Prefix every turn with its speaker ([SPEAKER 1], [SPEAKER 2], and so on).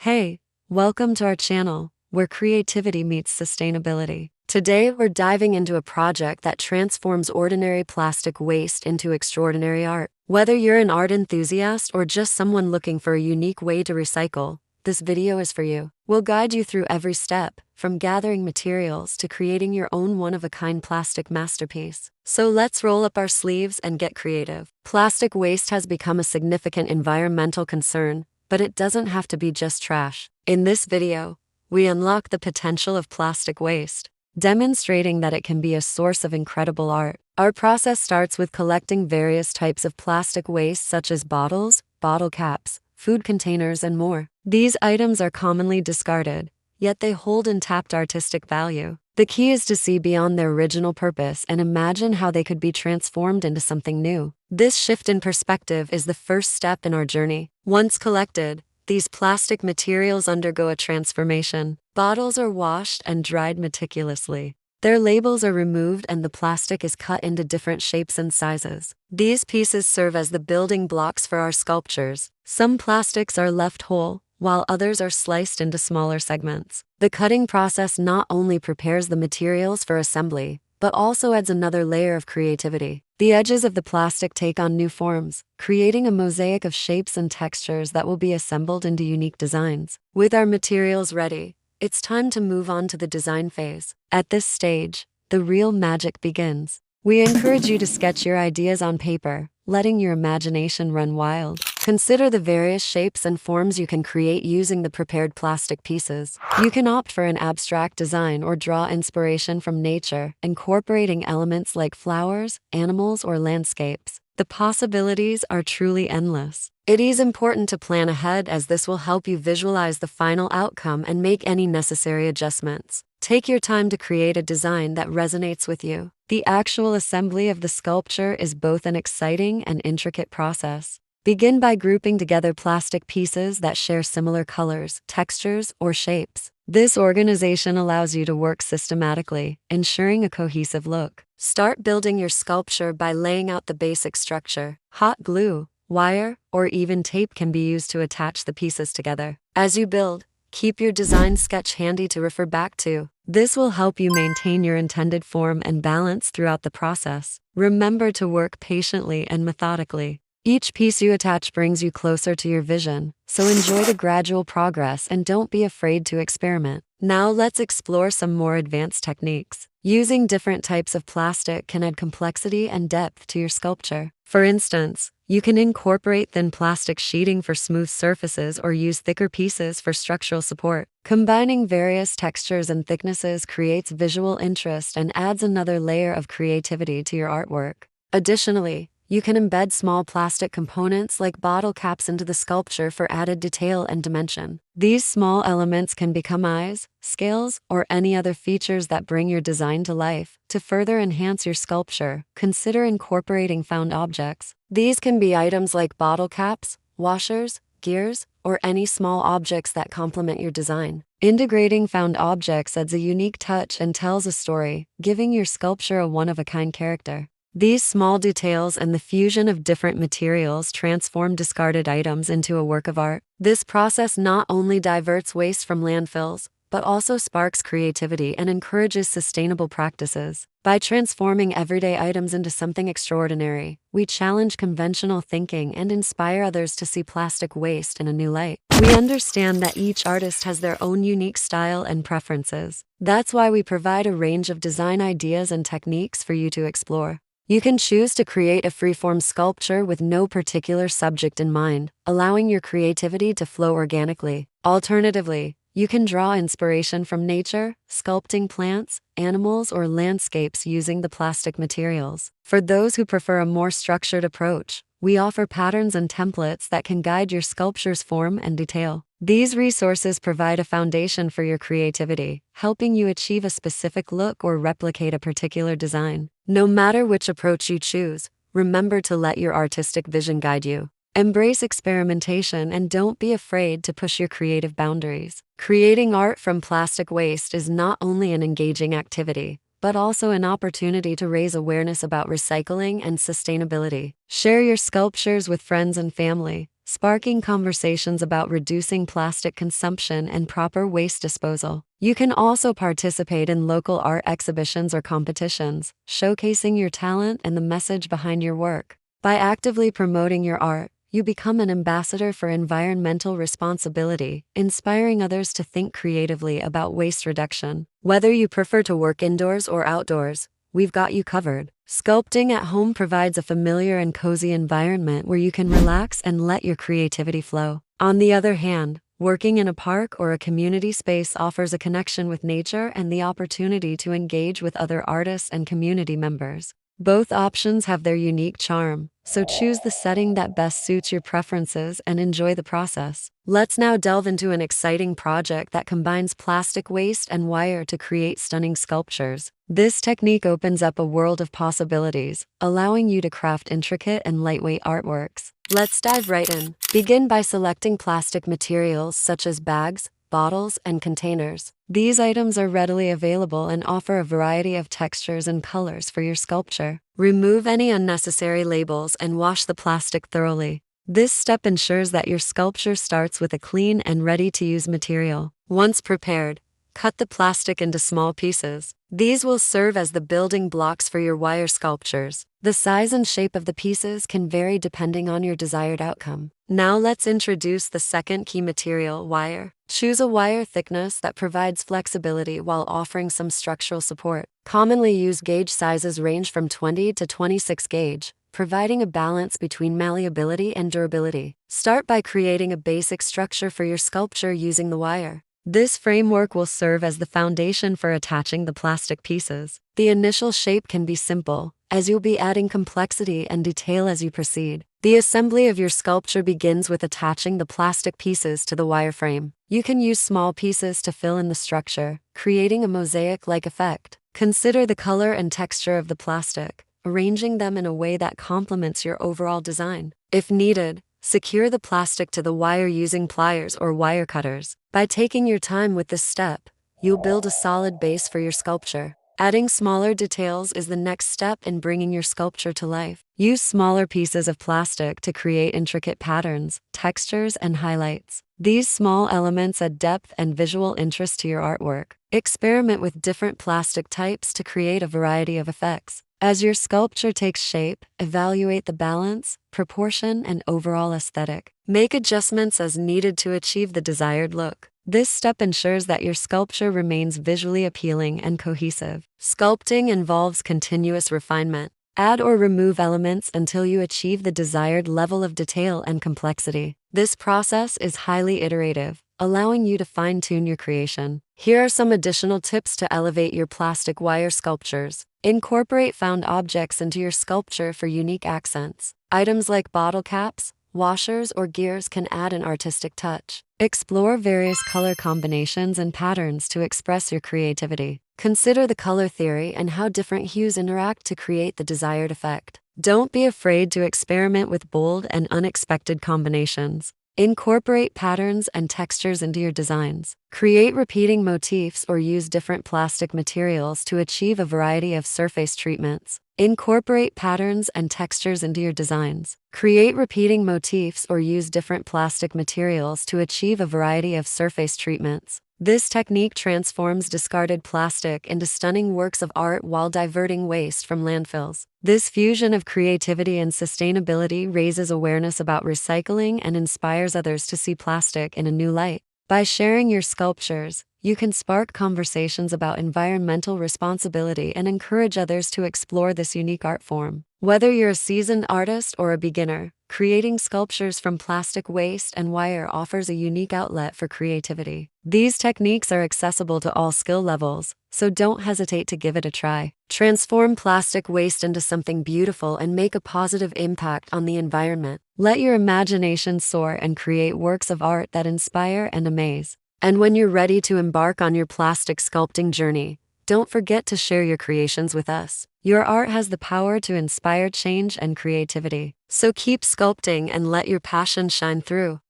[SPEAKER 1] Hey, welcome to our channel, where creativity meets sustainability. Today, we're diving into a project that transforms ordinary plastic waste into extraordinary art. Whether you're an art enthusiast or just someone looking for a unique way to recycle, this video is for you. We'll guide you through every step, from gathering materials to creating your own one-of-a-kind plastic masterpiece. So let's roll up our sleeves and get creative. Plastic waste has become a significant environmental concern, but it doesn't have to be just trash. In this video, we unlock the potential of plastic waste, demonstrating that it can be a source of incredible art. Our process starts with collecting various types of plastic waste such as bottles, bottle caps, food containers, and more. These items are commonly discarded, yet they hold untapped artistic value. The key is to see beyond their original purpose and imagine how they could be transformed into something new. This shift in perspective is the first step in our journey. Once collected, these plastic materials undergo a transformation. Bottles are washed and dried meticulously. Their labels are removed and the plastic is cut into different shapes and sizes. These pieces serve as the building blocks for our sculptures. Some plastics are left whole, while others are sliced into smaller segments. The cutting process not only prepares the materials for assembly, but also adds another layer of creativity. The edges of the plastic take on new forms, creating a mosaic of shapes and textures that will be assembled into unique designs. With our materials ready, it's time to move on to the design phase. At this stage, the real magic begins. We encourage you to sketch your ideas on paper, letting your imagination run wild. Consider the various shapes and forms you can create using the prepared plastic pieces. You can opt for an abstract design or draw inspiration from nature, incorporating elements like flowers, animals, or landscapes. The possibilities are truly endless. It is important to plan ahead, as this will help you visualize the final outcome and make any necessary adjustments. Take your time to create a design that resonates with you. The actual assembly of the sculpture is both an exciting and intricate process. Begin by grouping together plastic pieces that share similar colors, textures, or shapes. This organization allows you to work systematically, ensuring a cohesive look. Start building your sculpture by laying out the basic structure. Hot glue, wire, or even tape can be used to attach the pieces together. As you build, keep your design sketch handy to refer back to. This will help you maintain your intended form and balance throughout the process. Remember to work patiently and methodically. Each piece you attach brings you closer to your vision, so enjoy the gradual progress and don't be afraid to experiment. Now let's explore some more advanced techniques. Using different types of plastic can add complexity and depth to your sculpture. For instance, you can incorporate thin plastic sheeting for smooth surfaces or use thicker pieces for structural support. Combining various textures and thicknesses creates visual interest and adds another layer of creativity to your artwork. Additionally, you can embed small plastic components like bottle caps into the sculpture for added detail and dimension. These small elements can become eyes, scales, or any other features that bring your design to life. To further enhance your sculpture, consider incorporating found objects. These can be items like bottle caps, washers, gears, or any small objects that complement your design. Integrating found objects adds a unique touch and tells a story, giving your sculpture a one-of-a-kind character. These small details and the fusion of different materials transform discarded items into a work of art. This process not only diverts waste from landfills, but also sparks creativity and encourages sustainable practices. By transforming everyday items into something extraordinary, we challenge conventional thinking and inspire others to see plastic waste in a new light. We understand that each artist has their own unique style and preferences. That's why we provide a range of design ideas and techniques for you to explore. You can choose to create a freeform sculpture with no particular subject in mind, allowing your creativity to flow organically. Alternatively, you can draw inspiration from nature, sculpting plants, animals, or landscapes using the plastic materials. For those who prefer a more structured approach, we offer patterns and templates that can guide your sculpture's form and detail. These resources provide a foundation for your creativity, helping you achieve a specific look or replicate a particular design. No matter which approach you choose, remember to let your artistic vision guide you. Embrace experimentation and don't be afraid to push your creative boundaries. Creating art from plastic waste is not only an engaging activity, but also an opportunity to raise awareness about recycling and sustainability. Share your sculptures with friends and family, sparking conversations about reducing plastic consumption and proper waste disposal. You can also participate in local art exhibitions or competitions, showcasing your talent and the message behind your work. By actively promoting your art, you become an ambassador for environmental responsibility, inspiring others to think creatively about waste reduction. Whether you prefer to work indoors or outdoors, we've got you covered. Sculpting at home provides a familiar and cozy environment where you can relax and let your creativity flow. On the other hand, working in a park or a community space offers a connection with nature and the opportunity to engage with other artists and community members. Both options have their unique charm, so choose the setting that best suits your preferences and enjoy the process. Let's now delve into an exciting project that combines plastic waste and wire to create stunning sculptures. This technique opens up a world of possibilities, allowing you to craft intricate and lightweight artworks. Let's dive right in. Begin by selecting plastic materials such as bags, bottles, and containers. These items are readily available and offer a variety of textures and colors for your sculpture. Remove any unnecessary labels and wash the plastic thoroughly. This step ensures that your sculpture starts with a clean and ready-to-use material. Once prepared, cut the plastic into small pieces. These will serve as the building blocks for your wire sculptures. The size and shape of the pieces can vary depending on your desired outcome. Now let's introduce the second key material, wire. Choose a wire thickness that provides flexibility while offering some structural support. Commonly used gauge sizes range from 20 to 26 gauge, providing a balance between malleability and durability. Start by creating a basic structure for your sculpture using the wire. This framework will serve as the foundation for attaching the plastic pieces. The initial shape can be simple, as you'll be adding complexity and detail as you proceed. The assembly of your sculpture begins with attaching the plastic pieces to the wire frame. You can use small pieces to fill in the structure, creating a mosaic-like effect. Consider the color and texture of the plastic, arranging them in a way that complements your overall design. If needed, secure the plastic to the wire using pliers or wire cutters. By taking your time with this step, you'll build a solid base for your sculpture. Adding smaller details is the next step in bringing your sculpture to life. Use smaller pieces of plastic to create intricate patterns, textures, and highlights. These small elements add depth and visual interest to your artwork. Experiment with different plastic types to create a variety of effects. As your sculpture takes shape, evaluate the balance, proportion, and overall aesthetic. Make adjustments as needed to achieve the desired look. This step ensures that your sculpture remains visually appealing and cohesive. Sculpting involves continuous refinement. Add or remove elements until you achieve the desired level of detail and complexity. This process is highly iterative, allowing you to fine-tune your creation. Here are some additional tips to elevate your plastic wire sculptures. Incorporate found objects into your sculpture for unique accents. Items like bottle caps, washers, or gears can add an artistic touch. Explore various color combinations and patterns to express your creativity. Consider the color theory and how different hues interact to create the desired effect. Don't be afraid to experiment with bold and unexpected combinations. Incorporate patterns and textures into your designs. Create repeating motifs or use different plastic materials to achieve a variety of surface treatments. Incorporate patterns and textures into your designs. Create repeating motifs or use different plastic materials to achieve a variety of surface treatments. This technique transforms discarded plastic into stunning works of art while diverting waste from landfills. This fusion of creativity and sustainability raises awareness about recycling and inspires others to see plastic in a new light. By sharing your sculptures, you can spark conversations about environmental responsibility and encourage others to explore this unique art form. Whether you're a seasoned artist or a beginner, creating sculptures from plastic waste and wire offers a unique outlet for creativity. These techniques are accessible to all skill levels, so don't hesitate to give it a try. Transform plastic waste into something beautiful and make a positive impact on the environment. Let your imagination soar and create works of art that inspire and amaze. And when you're ready to embark on your plastic sculpting journey, don't forget to share your creations with us. Your art has the power to inspire change and creativity. So keep sculpting and let your passion shine through.